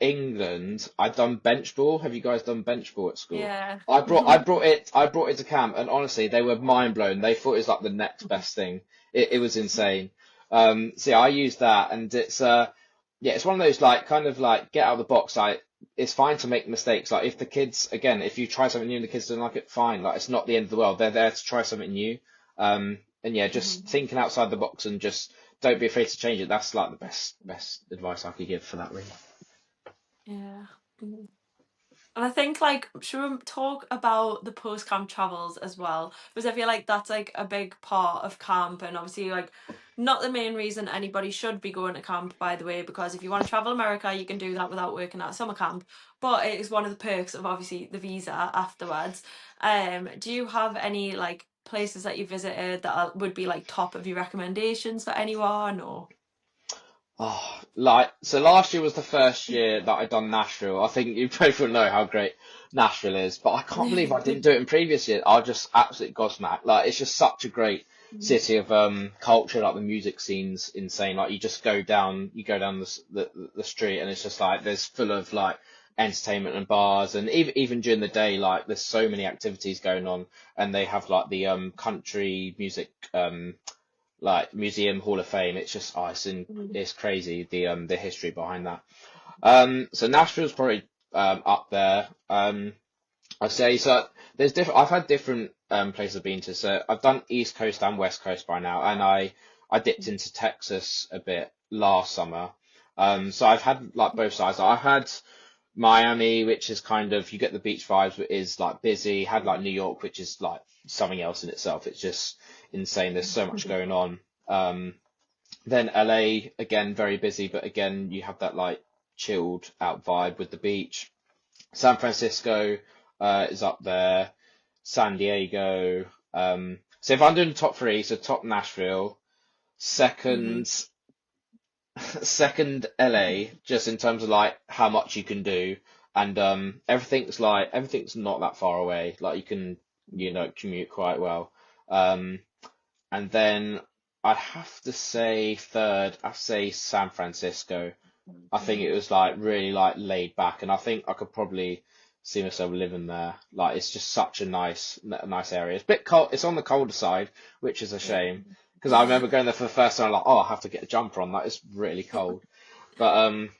England, I'd done bench ball. Have you guys done bench ball at school? Yeah. I brought it to camp, and honestly, they were mind blown. They thought it was like the next best thing. It was insane. So yeah, I used that, and it's one of those like kind of like get out of the box. Like it's fine to make mistakes. Like if the kids, again, if you try something new and the kids don't like it, fine. Like it's not the end of the world. They're there to try something new. And yeah, just thinking outside the box and just don't be afraid to change it. That's like the best advice I could give for that, really. Yeah. And I think like should we talk about the post camp travels as well? Because I feel like that's like a big part of camp, and obviously like not the main reason anybody should be going to camp, by the way, because if you want to travel America, you can do that without working at a summer camp. But it is one of the perks of obviously the visa afterwards. Do you have any like places that you visited that would be like top of your recommendations for anyone or? Oh, like so last year was the first year that I'd done Nashville. I think you both will know how great Nashville is, but I can't believe I didn't do it in previous years. I just absolutely gobsmacked. Like it's just such a great city of culture. Like the music scene's insane. Like you go down the street and it's just like there's full of like entertainment and bars, and even during the day like there's so many activities going on, and they have like the country music like Museum Hall of Fame. It's just it's crazy the history behind that. So Nashville's probably up there. I'd say so. There's different. I've had different places I've been to. So I've done East Coast and West Coast by now, and I dipped into Texas a bit last summer. So I've had like both sides. I've had Miami, which is kind of you get the beach vibes, but is like busy. Had like New York, which is like something else in itself. It's just insane. There's so much going on. Then LA again, very busy, but again you have that like chilled out vibe with the beach. San Francisco is up there. San Diego. So if I'm doing the top three, so top Nashville, Mhm. second second LA, just in terms of like how much you can do, and everything's not that far away. Like you can commute quite well. Um, and then I'd have to say third, I'd say San Francisco. I think it was like really like laid back, and I think I could probably see myself living there. Like it's just such a nice area. It's a bit cold. It's on the colder side, which is a Yeah. shame because I remember going there for the first time. Like, oh, I have to get a jumper on. Like it's really cold. But in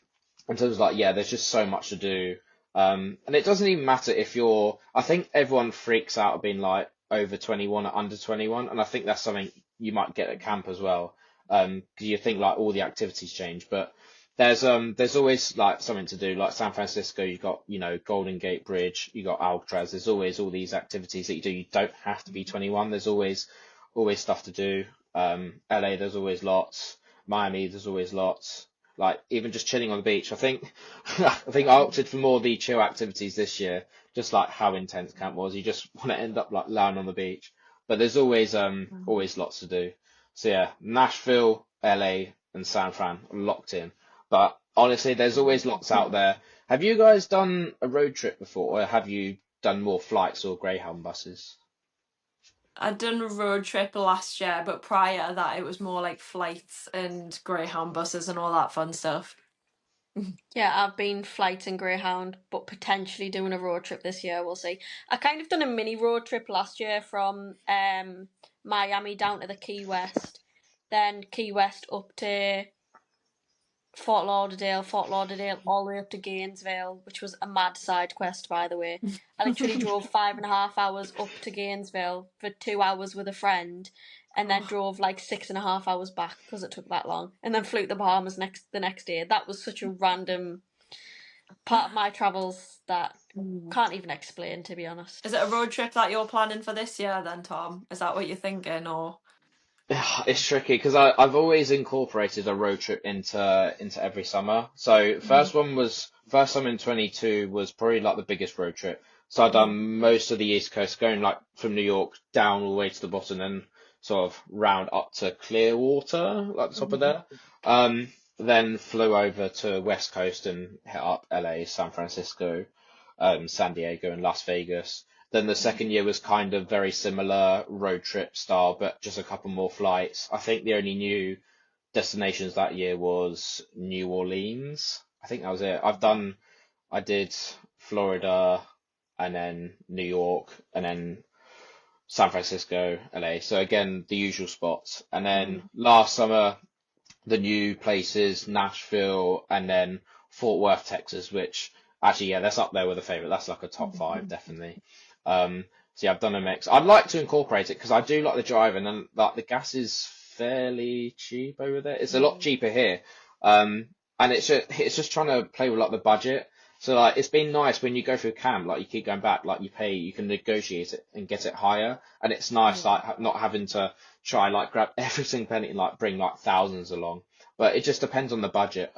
terms of like, yeah, there's just so much to do. And it doesn't even matter if you're. I think everyone freaks out of being like over 21 or under 21, and I think that's something you might get at camp as well. Because you think like all the activities change, but there's always like something to do. Like San Francisco, you've got Golden Gate Bridge, you got Alcatraz. There's always all these activities that you do. You don't have to be 21. There's always stuff to do. LA, there's always lots. Miami, there's always lots. Like even just chilling on the beach. I think I think I opted for more of the chill activities this year. Just like how intense camp was. You just want to end up like lying on the beach. But there's always lots to do. So yeah, Nashville, LA, and San Fran are locked in. But honestly, there's always lots out there. Have you guys done a road trip before, or have you done more flights or Greyhound buses? I'd done a road trip last year, but prior to that, it was more like flights and Greyhound buses and all that fun stuff. Yeah, I've been flights and Greyhound, but potentially doing a road trip this year. We'll see. I kind of done a mini road trip last year from Miami down to the Key West, then Key West up to Fort Lauderdale, all the way up to Gainesville, which was a mad side quest, by the way. I literally drove 5.5 hours up to Gainesville for 2 hours with a friend, and then drove like 6.5 hours back because it took that long, and then flew to the Bahamas the next day. That was such a random part of my travels that can't even explain, to be honest. Is it a road trip that you're planning for this year then, Tom? Is that what you're thinking, or? It's tricky because I've always incorporated a road trip into every summer. So first summer in 22 was probably like the biggest road trip. So I've done most of the East Coast, going like from New York down all the way to the bottom, and sort of round up to Clearwater, like the top of there. Then flew over to West Coast and hit up LA, San Francisco, San Diego, and Las Vegas. Then the second year was kind of very similar road trip style, but just a couple more flights. I think the only new destinations that year was New Orleans. I think that was it. I did Florida and then New York and then San Francisco, LA. So again, the usual spots. And then last summer, the new places, Nashville and then Fort Worth, Texas, which actually, yeah, that's up there with a favorite. That's like a top five, definitely. So yeah, I've done a mix. I'd like to incorporate it because I do like the driving, and like the gas is fairly cheap over there. It's a lot cheaper here. And it's just trying to play with like the budget. So like it's been nice when you go through camp, like you keep going back, like you can negotiate it and get it higher, and it's nice like not having to try like grab every single penny and like bring like thousands along. But it just depends on the budget.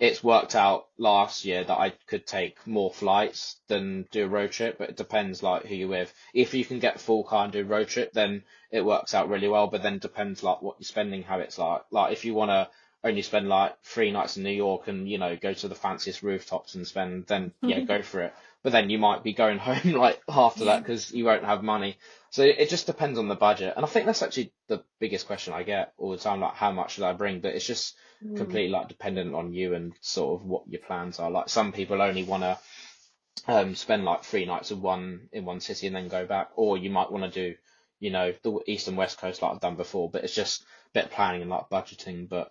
It's worked out last year that I could take more flights than do a road trip, but it depends like who you're with. If you can get full car and do a road trip, then it works out really well. But then depends like what your spending habits like. Like if you want to only spend like 3 nights in New York and go to the fanciest rooftops and spend, then yeah, go for it. But then you might be going home like after that because you won't have money. So it just depends on the budget. And I think that's actually the biggest question I get all the time, like how much should I bring? But it's just completely like dependent on you and sort of what your plans are. Like some people only want to spend like 3 nights in one city and then go back, or you might want to do the east and west coast like I've done before. But it's just a bit of planning and like budgeting. But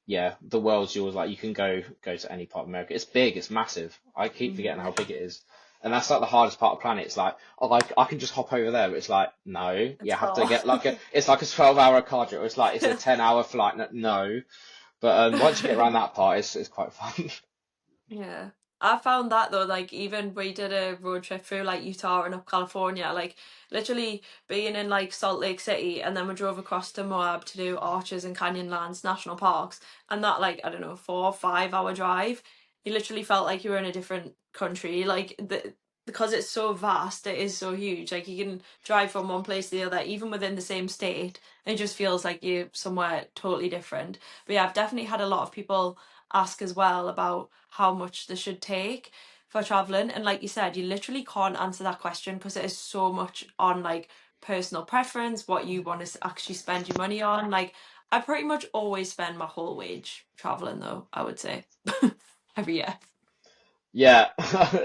yeah, the world's yours. Like you can go to any part of America. It's big, it's massive. I keep forgetting how big it is. And that's like the hardest part of planning. It's like, oh, I can just hop over there. But it's like, no, you have to get like it's like a 12-hour car trip. Or it's like, it's a 10-hour flight. No. But once you get around that part, it's quite fun. Yeah. I found that though, like even we did a road trip through like Utah and up California, like literally being in like Salt Lake City, and then we drove across to Moab to do Arches and Canyonlands National Parks, and that like, I don't know, 4 or 5 hour drive, you literally felt like you were in a different country. Like because it's so vast, it is so huge. Like you can drive from one place to the other, even within the same state, and it just feels like you're somewhere totally different. But yeah, I've definitely had a lot of people ask as well about how much they should take for traveling, and like you said, you literally can't answer that question because it is so much on like personal preference, what you want to actually spend your money on. Like I pretty much always spend my whole wage traveling though, I would say. Every year. Yeah,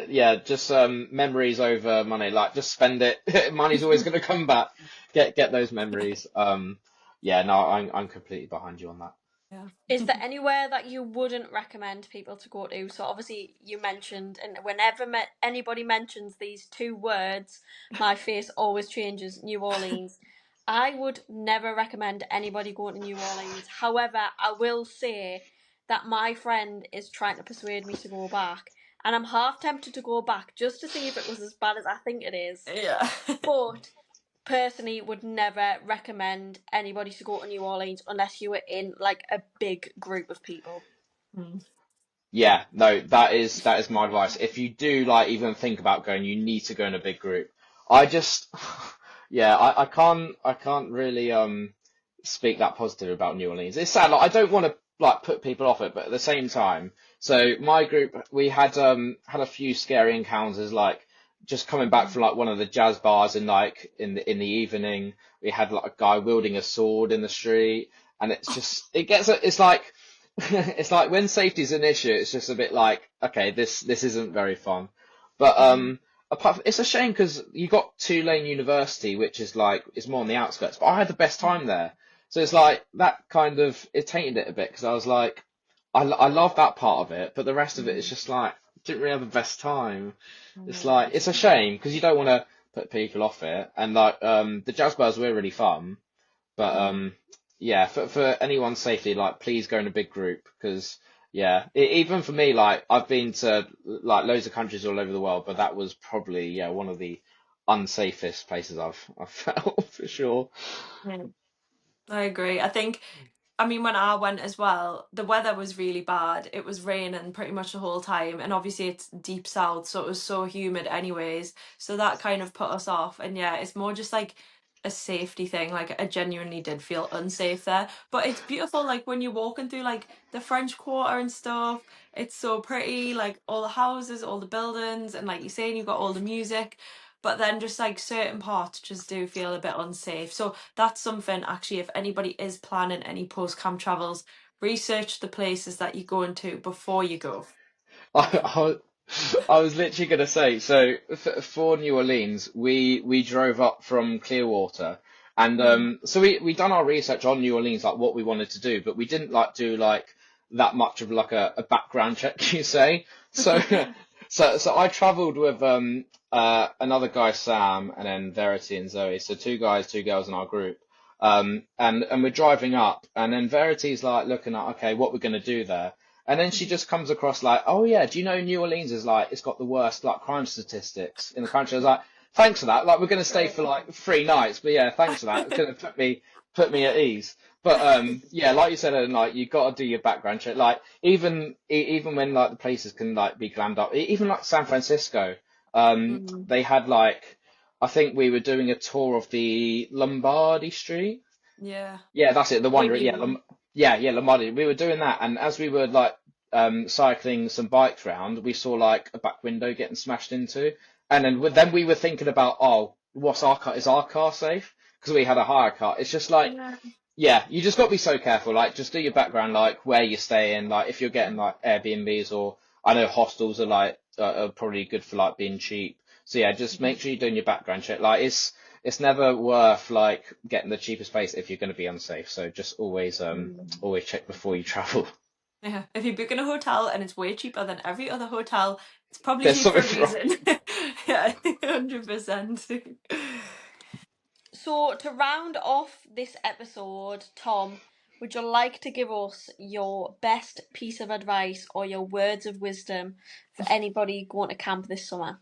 yeah, just memories over money. Like just spend it. Money's always going to come back. Get those memories. Yeah, no, I'm completely behind you on that. Yeah. Is there anywhere that you wouldn't recommend people to go to? So obviously you mentioned, and whenever anybody mentions these two words, my face always changes. New Orleans. I would never recommend anybody going to New Orleans. However, I will say that my friend is trying to persuade me to go back, and I'm half tempted to go back just to see if it was as bad as I think it is. Yeah. But personally would never recommend anybody to go to New Orleans unless you were in like a big group of people. Yeah, no, that is my advice. If you do like even think about going, you need to go in a big group. I just, yeah, I can't really speak that positive about New Orleans. It's sad. Like I don't want to like put people off it, but at the same time, so my group we had a few scary encounters. Like just coming back from like one of the jazz bars in like in the evening, we had like a guy wielding a sword in the street, and it's like. It's like when safety's an issue, it's just a bit like, okay, this isn't very fun. But it's a shame because you got Tulane University, which is like it's more on the outskirts. But I had the best time there, so it's like that kind of it tainted it a bit because I was like, I love that part of it, but the rest of it is just like didn't really have the best time. It's like it's a shame because you don't want to put people off it, and like the jazz bars were really fun. But Mm. yeah, for anyone's safety, like please go in a big group because yeah, even for me, like I've been to like loads of countries all over the world, but that was probably yeah one of the unsafest places I've felt for sure. Yeah, I agree. I mean, when I went as well, the weather was really bad. It was raining pretty much the whole time, and obviously it's deep south, so it was so humid anyways. So that kind of put us off. And yeah, it's more just like a safety thing. Like I genuinely did feel unsafe there. But it's beautiful, like when you're walking through like the French Quarter and stuff. It's so pretty, like all the houses, all the buildings, and like you're saying, you've got all the music. But then just like certain parts just do feel a bit unsafe. So that's something actually, if anybody is planning any post camp travels, research the places that you're going to before you go. I, I, I was literally going to say, so for New Orleans, we drove up from Clearwater, and Mm. so we done our research on New Orleans, like what we wanted to do, but we didn't like do like that much of like a background check, you say. So so I travelled with another guy, Sam, and then Verity and Zoe, so two guys, two girls in our group. And we're driving up, and then Verity's like looking at, okay, what we're going to do there. And then she just comes across like, oh yeah, do you know New Orleans is like it's got the worst like crime statistics in the country. I was like, thanks for that. Like we're gonna stay Great. for like 3 nights, but yeah, thanks for that. It's gonna put me at ease. But yeah, like you said, and like you got to do your background check. Like even when like the places can like be glammed up, even like San Francisco, Mm. they had like I think we were doing a tour of the Lombardy Street. Yeah. Yeah, that's it. The What Wonder. you Yeah, mean? yeah, Lombardy. We were doing that, and as we were like cycling some bikes round, we saw like a back window getting smashed into, and then we were thinking about, oh, what's our car? Is our car safe? Because we had a hire car. It's just like, Yeah. yeah, you just got to be so careful. Like, just do your background, like where you're staying, like if you're getting like Airbnbs or I know hostels are like are probably good for like being cheap. So yeah, just make sure you're doing your background check. Like it's never worth like getting the cheapest place if you're going to be unsafe. So just Mm. always check before you travel. Yeah. If you book in a hotel and it's way cheaper than every other hotel, it's probably There's cheap for something a wrong. reason. Yeah, 100%. So, to round off this episode, Tom, would you like to give us your best piece of advice or your words of wisdom for anybody going to camp this summer?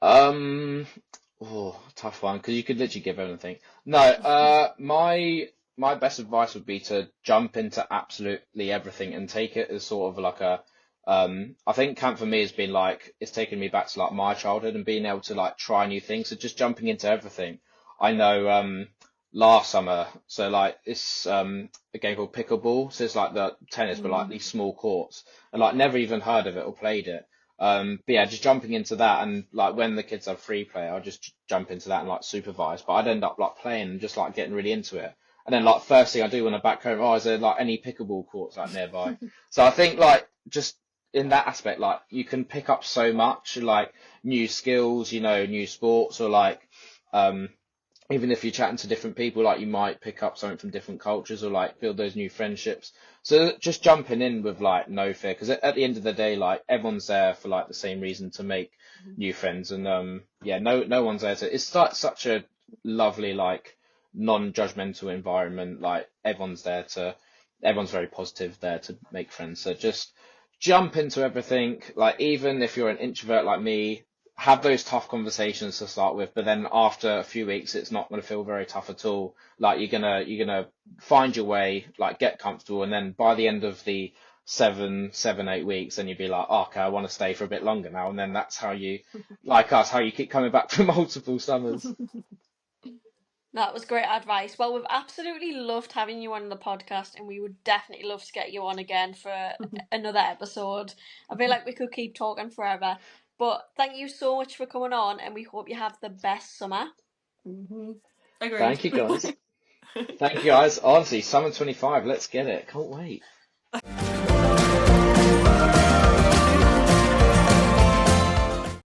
Um, oh, tough one because you could literally give anything. No, my best advice would be to jump into absolutely everything and take it as sort of like a I think camp for me has been like it's taken me back to like my childhood and being able to like try new things. So just jumping into everything. I know last summer, so like it's a game called pickleball. So it's like the tennis but like Mm. these small courts and like never even heard of it or played it. But yeah, just jumping into that and like when the kids have free play, I'll just jump into that and like supervise. But I'd end up like playing and just like getting really into it. And then like first thing I do when I'm back home, oh, is there like any pickleball courts like nearby? So I think like just in that aspect, like you can pick up so much, like new skills, new sports, or like um even if you're chatting to different people, like you might pick up something from different cultures or like build those new friendships. So just jumping in with like no fear, because at the end of the day, like everyone's there for like the same reason to make new friends, and yeah, no one's there to. It's like such a lovely like non-judgmental environment. Like everyone's very positive there to make friends. So just jump into everything. Like even if you're an introvert like me, have those tough conversations to start with, but then after a few weeks, it's not going to feel very tough at all. Like you're gonna find your way, like get comfortable, and then by the end of the 8 weeks, then you'd be like, oh, okay, I want to stay for a bit longer now, and then that's how you, like us, how you keep coming back for multiple summers. That was great advice. Well, we've absolutely loved having you on the podcast, and we would definitely love to get you on again for another episode. I feel like we could keep talking forever. But thank you so much for coming on, and we hope you have the best summer. Hmm. Agreed. Thank you guys. Thank you guys. Honestly, summer 25, let's get it. Can't wait.